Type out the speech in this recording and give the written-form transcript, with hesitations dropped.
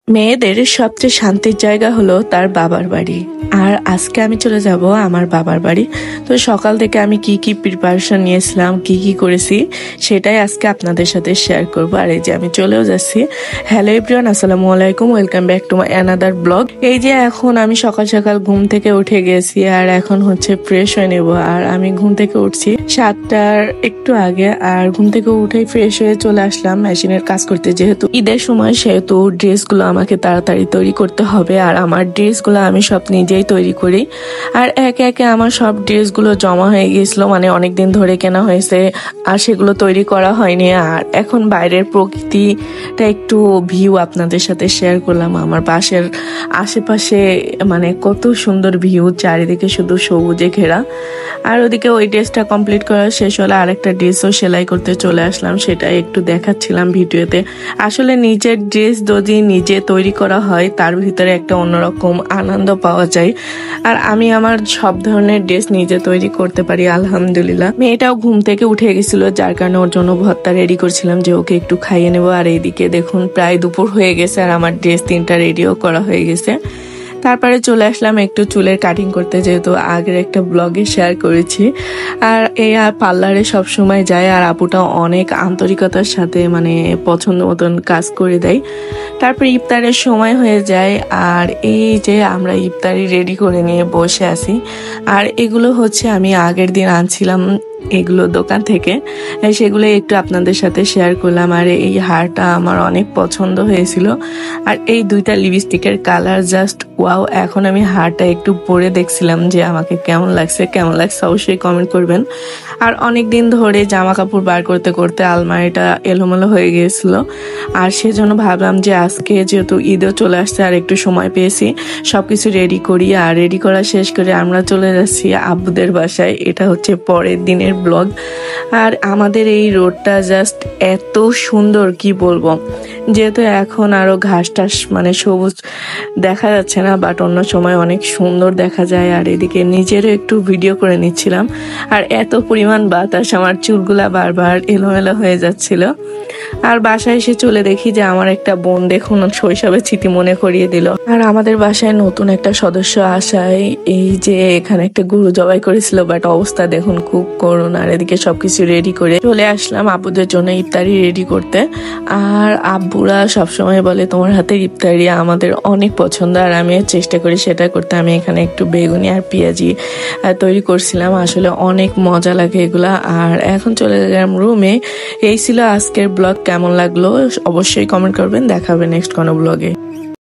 মেয়েদের সবচেয়ে শান্তির জায়গা হলো তার বাবার বাড়ি। আর আজকে আমি চলে যাব আমার বাবার বাড়ি। তো সকাল থেকে আমি কি কি প্রিপারেশন নিয়েছিলাম, কি কি করেছি, সেটাই আজকে আপনাদের সাথে শেয়ার করব। আর এই যে আমি চলেও যাচ্ছি। হ্যালো এভরিওয়ান, আসসালামু আলাইকুম, welcome back to my another blog. এই যে এখন আমি সকাল সকাল ঘুম থেকে উঠে গেছি, আর এখন হচ্ছে ফ্রেশ হয়ে নেব। আর আমি ঘুম থেকে উঠছি 7টার একটু আগে, আর ঘুম থেকে উঠেই ফ্রেশ হয়ে চলে আসলাম মেশিনের কাজ করতে। যেহেতু ঈদের সময়, সেহেতু ড্রেসগুলো আমাকে তাড়াতাড়ি তৈরি করতে হবে। আর আমার ড্রেসগুলো আমি সব নিজেই তৈরি করি। আর একে একে আমার সব ড্রেসগুলো জমা হয়ে গিয়েছিল, মানে অনেকদিন ধরে কেনা হয়েছে, আর সেগুলো তৈরি করা হয়নি। আর এখন বাইরের প্রকৃতিটা একটু ভিউ আপনাদের সাথে শেয়ার করলাম। আমার পাশের আশেপাশে মানে কত সুন্দর ভিউ, চারিদিকে শুধু সবুজে ঘেরা। আর ওদিকে ওই ড্রেসটা কমপ্লিট করা শেষ হলে আরেকটা ড্রেসও সেলাই করতে চলে আসলাম, সেটাই একটু দেখাচ্ছিলাম ভিডিওতে। আসলে নিজের ড্রেস যদি নিজে তৈরি করা হয়, তার ভিতরে একটা অন্যরকম আনন্দ পাওয়া যায়। আর আমি আমার সব ধরনের ড্রেস নিজে তৈরি করতে পারি আলহামদুলিল্লাহ। মেয়েটাও ঘুম থেকে উঠে গেছিল, যার কারণে ওর জন্য ভর্তা রেডি করছিলাম যে ওকে একটু খাইয়ে নেবো। আর এইদিকে দেখুন প্রায় দুপুর হয়ে গেছে, আর আমার ড্রেস 3টা রেডিও করা হয়ে গেছে। তারপরে চলে আসলাম একটু চুলের কাটিং করতে, যেহেতু আগের একটা ব্লগে শেয়ার করেছি। আর এই পার্লারে সব সময় যায়, আর আপুটা অনেক আন্তরিকতার সাথে মানে পছন্দ মতন কাজ করে দেয়। তারপর ইফতারের সময় হয়ে যায়, আর এই যে আমরা ইফতারি রেডি করে নিয়ে বসে আছি। আর এগুলো হচ্ছে আমি আগের দিন আনছিলাম এগুলো দোকান থেকে, সেগুলো একটু আপনাদের সাথে শেয়ার করলাম। আর এই হারটা আমার অনেক পছন্দ হয়েছিল, আর এই 2টা লিপস্টিকের কালার জাস্ট ওয়াও। এখন আমি হারটা একটু পরে দেখছিলাম যে আমাকে কেমন লাগছে অবশ্যই কমেন্ট করবেন। আর অনেক দিন ধরে জামা কাপড় বার করতে করতে আলমারিটা এলোমেলো হয়ে গিয়েছিল, আর সেজন্য ভাবলাম যে আজকে যেহেতু ঈদও চলে আসছে আর একটু সময় পেয়েছি, সবকিছু রেডি করি। আর রেডি করা শেষ করে আমরা চলে যাচ্ছি আব্বুদের বাসায়। এটা হচ্ছে পরের দিনের ব্লগ। আর আমাদের এই রোডটা জাস্ট এত সুন্দর, কি বলবো। যেহেতু এখন আরো ঘাস টাস মানে সবুজ দেখা যাচ্ছে না, বাট অন্য সময় অনেক সুন্দর দেখা যায়। আর এদিকে নিজেরও একটু ভিডিও করে নিচ্ছিলাম। আর এত পরিমাণ বাতাস, আমার চুলগুলা বারবার এলোমেলো হয়ে যাচ্ছিল। আর বাসায় এসে চলে দেখি যে আমার একটা বোন দেখুন শৈশবের স্মৃতি মনে করিয়ে দিল। আর আমাদের বাসায় নতুন একটা সদস্য আসায় এই যে এখানে একটা গরু জবাই করেছিল, বাট অবস্থা দেখুন খুব করুণ। আর এদিকে সবকিছু রেডি করে চলে আসলাম আব্বুদের জন্য ইফতারি রেডি করতে। আর আব্বুরা সবসময় বলে তোমার হাতের ইফতারি আমাদের অনেক পছন্দ, আর আমি চেষ্টা করি সেটা করতে। আমি এখানে একটু বেগুনি আর পেঁয়াজি তৈরি করছিলাম, আসলে অনেক মজা লাগে এগুলা। আর এখন চলে গেলাম রুমে। এই ছিল আজকের ব্লগ। কেমন লাগলো অবশ্যই কমেন্ট করবেন। দেখা হবে নেক্সট কোনো ব্লগে।